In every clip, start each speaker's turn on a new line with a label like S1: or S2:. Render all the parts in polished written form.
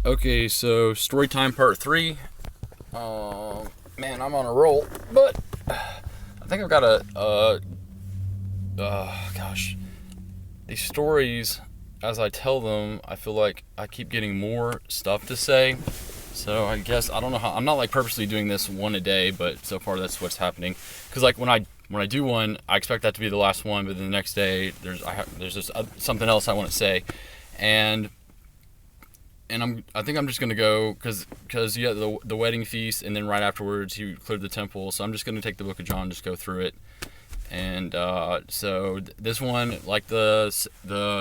S1: Okay, so Storytime Part 3. Man, I'm on a roll, but I think I've got gosh. These stories, as I tell them, I feel like I keep getting more stuff to say. So I guess, I don't know how, I'm not like purposely doing this one a day, but so far that's what's happening. Because like when I do one, I expect that to be the last one, but then the next day, there's just something else I want to say. And I think I'm just gonna go because you had the wedding feast, and then right afterwards he cleared the temple. So I'm just gonna take the book of John, just go through it. And so this one, like the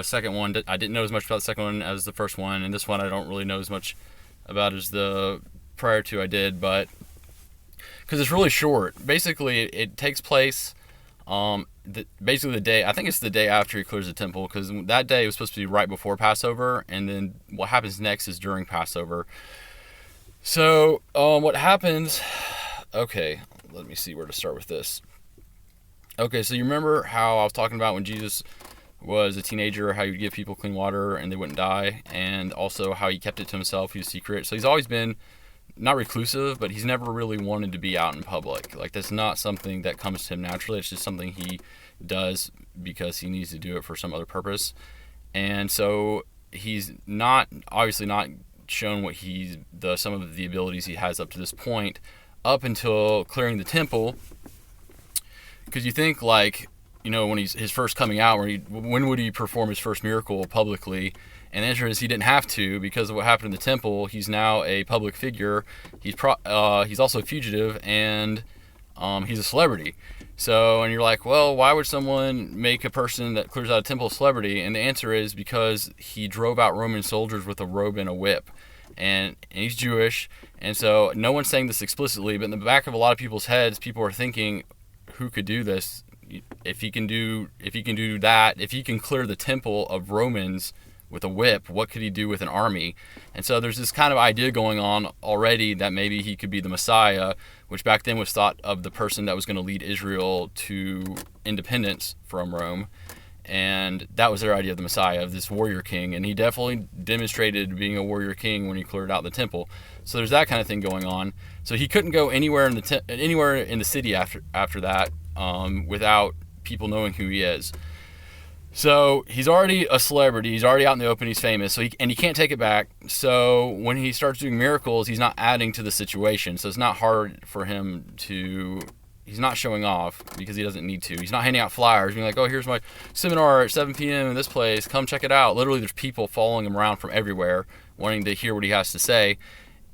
S1: second one, I didn't know as much about the second one as the first one, and this one I don't really know as much about as the prior two I did, but because it's really short. Basically, it takes place basically the day, I think it's the day after he clears the temple, because that day was supposed to be right before Passover, and then what happens next is during Passover. So what happens, okay, let me see where to start with this. Okay, so you remember how I was talking about when Jesus was a teenager, how he would give people clean water and they wouldn't die, and also how he kept it to himself, he was secret. So he's always been not reclusive, but he's never really wanted to be out in public. Like, that's not something that comes to him naturally. It's just something he does because he needs to do it for some other purpose. And so he's obviously not shown what some of the abilities he has up to this point, up until clearing the temple. Because you think, like, when he's his first coming out, when would he perform his first miracle publicly? And the answer is he didn't have to, because of what happened in the temple. He's now a public figure. He's also a fugitive, and he's a celebrity. So, and you're like, well, why would someone make a person that clears out a temple a celebrity? And the answer is because he drove out Roman soldiers with a robe and a whip. And he's Jewish, and so no one's saying this explicitly, but in the back of a lot of people's heads, people are thinking, who could do this? If he can do that, if he can clear the temple of Romans with a whip, what could he do with an army? And so there's this kind of idea going on already that maybe he could be the Messiah, which back then was thought of the person that was going to lead Israel to independence from Rome. And that was their idea of the Messiah, of this warrior king. And he definitely demonstrated being a warrior king when he cleared out the temple. So there's that kind of thing going on. So he couldn't go anywhere in the city after that without people knowing who he is. So he's already a celebrity. He's already out in the open. He's famous. So he can't take it back. So when he starts doing miracles, he's not adding to the situation. So it's not hard for him to. He's not showing off because he doesn't need to. He's not handing out flyers, being like, oh, here's my seminar at 7 p.m. in this place. Come check it out. Literally, there's people following him around from everywhere, wanting to hear what he has to say.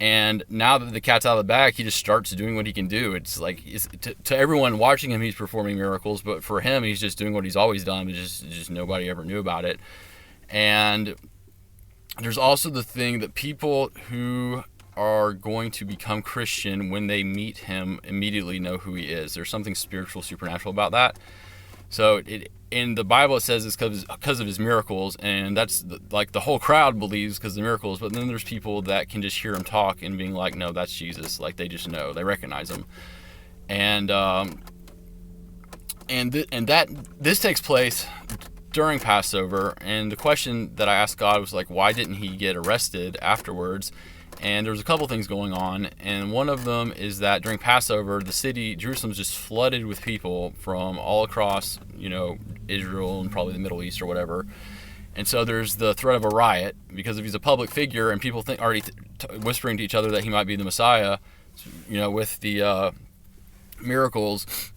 S1: And now that the cat's out of the bag, he just starts doing what he can do. It's like, to everyone watching him, he's performing miracles. But for him, he's just doing what he's always done. But just nobody ever knew about it. And there's also the thing that people who are going to become Christian, when they meet him, immediately know who he is. There's something spiritual, supernatural about that. So in the Bible it says it's because of his miracles, and that's like the whole crowd believes because of the miracles. But then there's people that can just hear him talk and being like, no, that's Jesus. Like, they just know, they recognize him. And this takes place during Passover. And the question that I asked God was like, why didn't he get arrested afterwards? And there was a couple things going on, and one of them is that during Passover, the city, Jerusalem's just flooded with people from all across, Israel and probably the Middle East or whatever. And so there's the threat of a riot, because if he's a public figure and people think already whispering to each other that he might be the Messiah, with the miracles,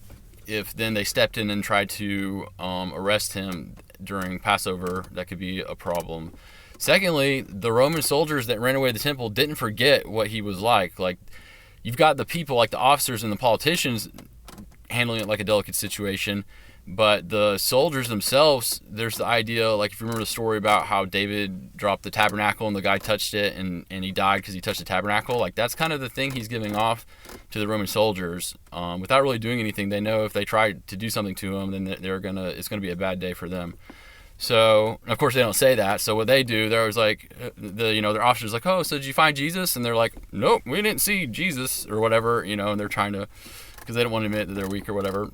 S1: if then they stepped in and tried to arrest him during Passover, that could be a problem. Secondly, the Roman soldiers that ran away the temple didn't forget what he was like. Like, you've got the people, like the officers and the politicians, handling it like a delicate situation, but the soldiers themselves, there's the idea, like, if you remember the story about how David dropped the tabernacle and the guy touched it and he died because he touched the tabernacle, like, that's kind of the thing he's giving off to the Roman soldiers. Without really doing anything, they know if they try to do something to him, then it's gonna be a bad day for them. So, of course, they don't say that. So what they do, they're always like, their officer's like, oh, so did you find Jesus? And they're like, nope, we didn't see Jesus or whatever, and they're trying to, because they don't want to admit that they're weak or whatever.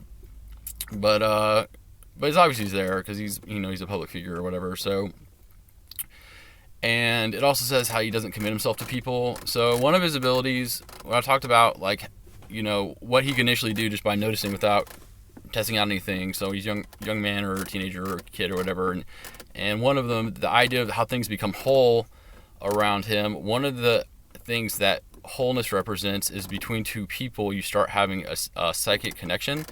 S1: But it's obviously he's there because he's a public figure or whatever. So And it also says how he doesn't commit himself to people. So one of his abilities, when I talked about, like, what he can initially do just by noticing without testing out anything. So he's young man or teenager or kid or whatever, and one of them, the idea of how things become whole around him. One of the things that wholeness represents is between two people you start having a psychic connection.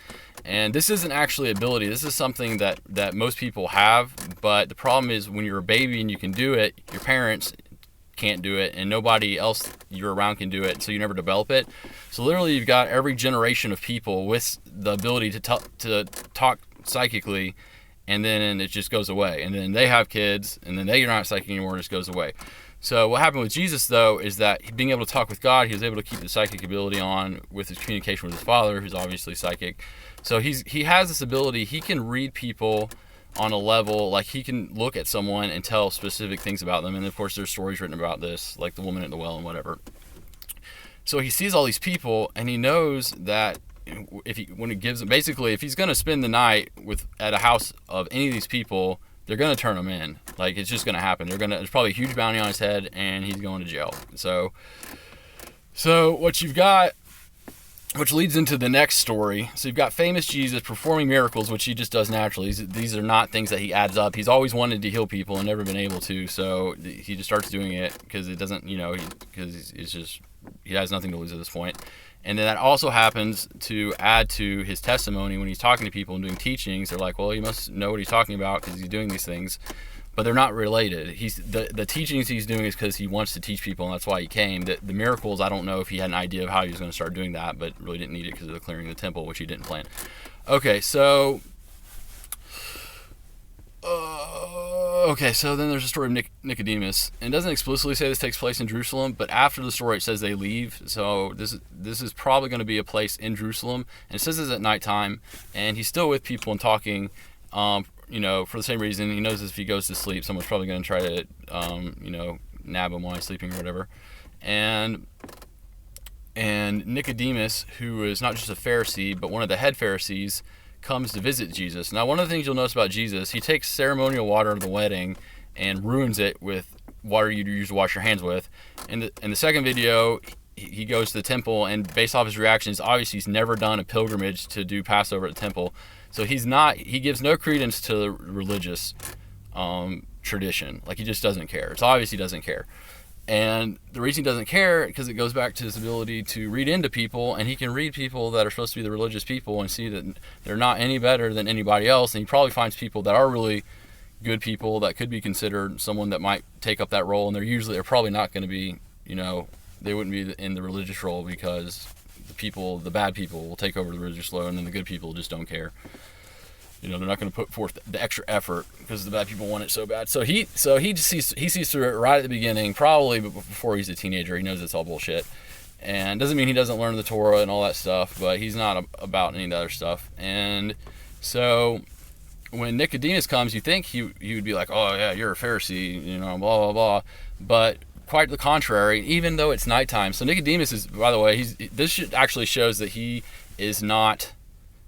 S1: And this isn't actually ability. This is something that most people have, but the problem is when you're a baby and you can do it, your parents can't do it and nobody else you're around can do it, so you never develop it. So literally you've got every generation of people with the ability to talk psychically, and then it just goes away, and then they have kids, and then they're not psychic anymore, it just goes away. So what happened with Jesus, though, is that being able to talk with God, he was able to keep the psychic ability on with his communication with his Father, who's obviously psychic. So he has this ability. He can read people on a level, like he can look at someone and tell specific things about them. And of course, there's stories written about this, like the woman at the well and whatever. So he sees all these people, and he knows that if he's going to spend the night at a house of any of these people, they're going to turn him in. Like, it's just going to happen. There's probably a huge bounty on his head, and he's going to jail. So what you've got, which leads into the next story. So you've got famous Jesus performing miracles, which he just does naturally. These are not things that he adds up. He's always wanted to heal people and never been able to. So he just starts doing it because it doesn't, because he has nothing to lose at this point. And then that also happens to add to his testimony when he's talking to people and doing teachings. They're like, well, he must know what he's talking about because he's doing these things. But they're not related. The teachings he's doing is because he wants to teach people, and that's why he came. The miracles, I don't know if he had an idea of how he was going to start doing that, but really didn't need it because of the clearing of the temple, which he didn't plan. Okay, so then there's a story of Nicodemus. And it doesn't explicitly say this takes place in Jerusalem, but after the story it says they leave. So this is probably going to be a place in Jerusalem. And it says it's at nighttime, and he's still with people and talking, for the same reason. He knows if he goes to sleep, someone's probably going to try to, nab him while he's sleeping or whatever. And Nicodemus, who is not just a Pharisee, but one of the head Pharisees, comes to visit Jesus. Now, one of the things you'll notice about Jesus, he takes ceremonial water of the wedding and ruins it with water you use to wash your hands with. In the second video, he goes to the temple, and based off his reactions, obviously he's never done a pilgrimage to do Passover at the temple. So he gives no credence to the religious tradition. Like, he just doesn't care. It's obvious he doesn't care. And the reason he doesn't care, because it goes back to his ability to read into people, and he can read people that are supposed to be the religious people and see that they're not any better than anybody else. And he probably finds people that are really good people that could be considered someone that might take up that role, and they're probably not going to be, they wouldn't be in the religious role, because the bad people will take over the religious role, and then the good people just don't care. They're not going to put forth the extra effort because the bad people want it so bad. So he sees through it right at the beginning, probably before he's a teenager. He knows it's all bullshit, and doesn't mean he doesn't learn the Torah and all that stuff, but he's not about any of the other stuff. And so when Nicodemus comes, you think he would be like, oh yeah, you're a Pharisee, blah blah blah, but quite the contrary. Even though it's nighttime, so Nicodemus is, by the way, this actually shows that he is not.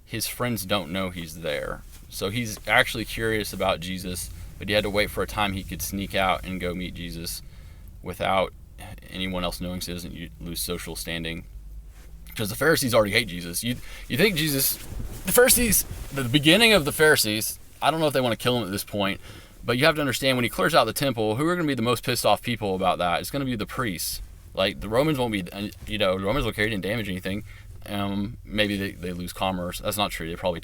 S1: His friends don't know he's there. So he's actually curious about Jesus, but he had to wait for a time he could sneak out and go meet Jesus without anyone else knowing, so he doesn't lose social standing. Because the Pharisees already hate Jesus. You think Jesus... The Pharisees, the beginning of the Pharisees, I don't know if they want to kill him at this point, but you have to understand, when he clears out the temple, who are going to be the most pissed off people about that? It's going to be the priests. Like, the Romans won't be... the Romans will care, he didn't damage anything. Maybe they lose commerce. That's not true. They probably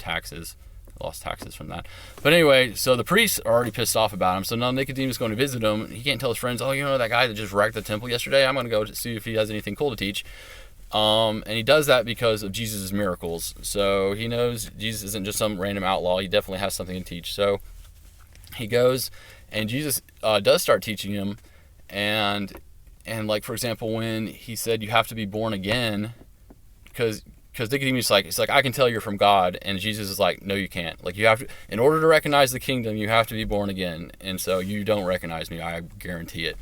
S1: lost taxes from that. But anyway, so the priests are already pissed off about him. So now Nicodemus is going to visit him. He can't tell his friends, oh, that guy that just wrecked the temple yesterday? I'm going to go see if he has anything cool to teach. And he does that because of Jesus' miracles. So he knows Jesus isn't just some random outlaw. He definitely has something to teach. So he goes, and Jesus does start teaching him. And like, for example, when he said you have to be born again, because Nicodemus it's like, I can tell you're from God, and Jesus is like, no, you can't. Like, you have to, in order to recognize the kingdom, you have to be born again, and so you don't recognize me, I guarantee it.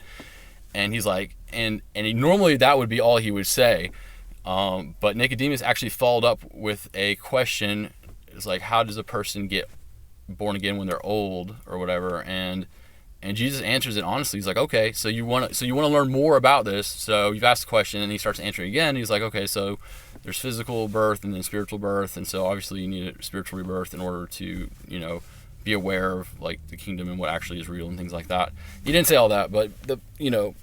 S1: And he's like, and normally that would be all he would say, but Nicodemus actually followed up with a question. It's like, how does a person get born again when they're old or whatever? And And Jesus answers it honestly. He's like, okay, so you want to learn more about this. So you've asked the question, and he starts answering again. He's like, okay, so there's physical birth and then spiritual birth, and so obviously you need a spiritual rebirth in order to, be aware of like the kingdom and what actually is real and things like that. He didn't say all that, but the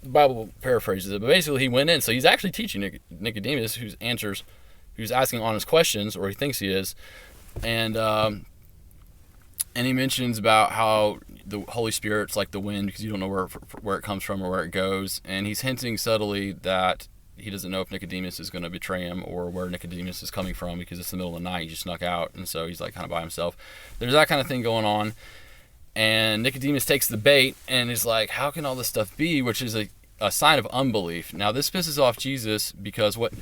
S1: Bible paraphrases it. But basically, he went in, so he's actually teaching Nicodemus, who's asking honest questions, or he thinks he is, and he mentions about how the Holy Spirit's like the wind, because you don't know where it comes from or where it goes, and he's hinting subtly that he doesn't know if Nicodemus is going to betray him or where Nicodemus is coming from, because it's the middle of the night. He just snuck out, and so he's like kind of by himself. There's that kind of thing going on, and Nicodemus takes the bait and is like, how can all this stuff be? Which is a sign of unbelief. Now this pisses off Jesus, because what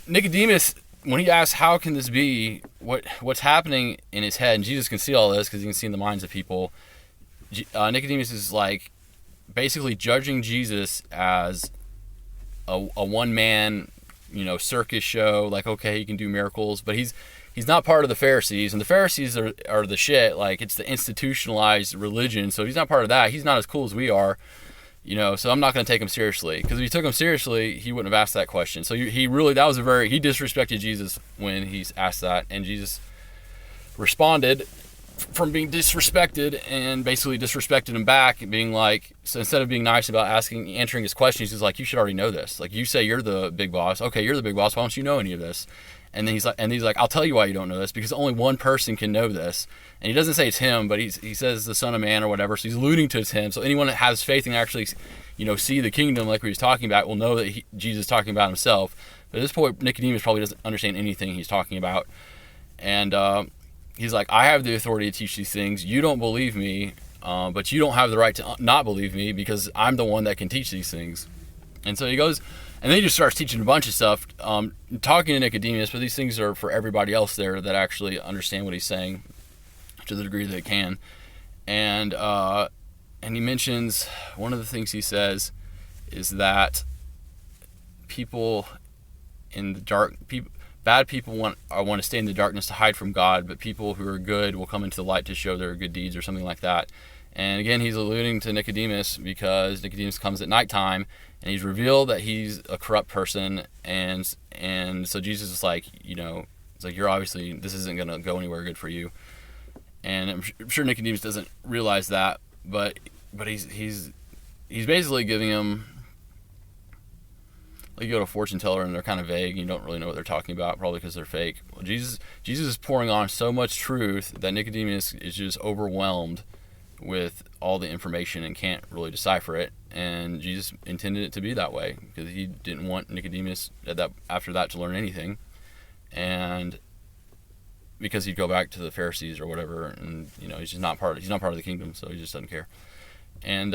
S1: Nicodemus, when he asks how can this be, what's happening in his head, and Jesus can see all this because he can see in the minds of people, Nicodemus is like basically judging Jesus as a one-man, circus show. Like, okay, he can do miracles, but he's not part of the Pharisees, and the Pharisees are the shit. Like, it's the institutionalized religion, so he's not part of that. He's not as cool as we are, so I'm not going to take him seriously, because if you took him seriously, he wouldn't have asked that question. So he disrespected Jesus when he's asked that, and Jesus responded from being disrespected and basically disrespected him back, being like, so instead of being nice about answering his questions, he's like, you should already know this. Like, you say you're the big boss. Okay, you're the big boss. Why don't you know any of this? And then he's like, I'll tell you why you don't know this, because only one person can know this. And he doesn't say it's him, but he says the Son of Man or whatever. So he's alluding to it's him. So anyone that has faith and actually, see the kingdom like we was talking about will know that Jesus is talking about himself. But at this point, Nicodemus probably doesn't understand anything he's talking about. And he's like, I have the authority to teach these things. You don't believe me, but you don't have the right to not believe me, because I'm the one that can teach these things. And so he goes, and then he just starts teaching a bunch of stuff, talking to Nicodemus, but these things are for everybody else there that actually understand what he's saying to the degree they can. And he mentions, one of the things he says is that people in the dark, bad people want to stay in the darkness to hide from God, but people who are good will come into the light to show their good deeds, or something like that. And again, he's alluding to Nicodemus, because Nicodemus comes at nighttime, and he's revealed that he's a corrupt person, and so Jesus is like, it's like, you're obviously, this isn't going to go anywhere good for you. And I'm sure Nicodemus doesn't realize that, but he's basically giving him, like, you go to a fortune teller and they're kind of vague, and you don't really know what they're talking about, probably because they're fake. Well, Jesus is pouring on so much truth that Nicodemus is just overwhelmed with all the information and can't really decipher it. And Jesus intended it to be that way, because he didn't want Nicodemus after that to learn anything, and because he'd go back to the Pharisees or whatever, and he's not part of the kingdom, so he just doesn't care. And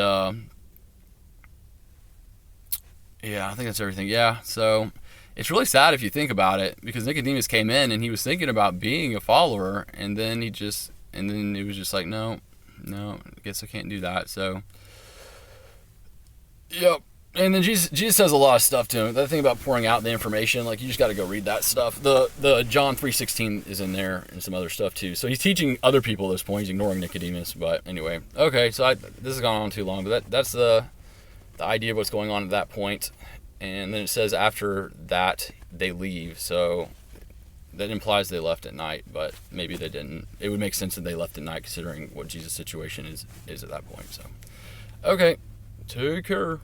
S1: yeah, I think that's everything. Yeah, so it's really sad if you think about it, because Nicodemus came in and he was thinking about being a follower, and then he was just like, no, I guess I can't do that. So, yep. And then Jesus says a lot of stuff to him. The thing about pouring out the information, like, you just got to go read that stuff. The John 3:16 is in there, and some other stuff too. So he's teaching other people at this point. He's ignoring Nicodemus. But anyway, okay. So this has gone on too long, but that's the idea of what's going on at that point. And then it says after that they leave. So that implies they left at night, but maybe they didn't. It would make sense that they left at night, considering what Jesus' situation is at that point. So, okay, take care.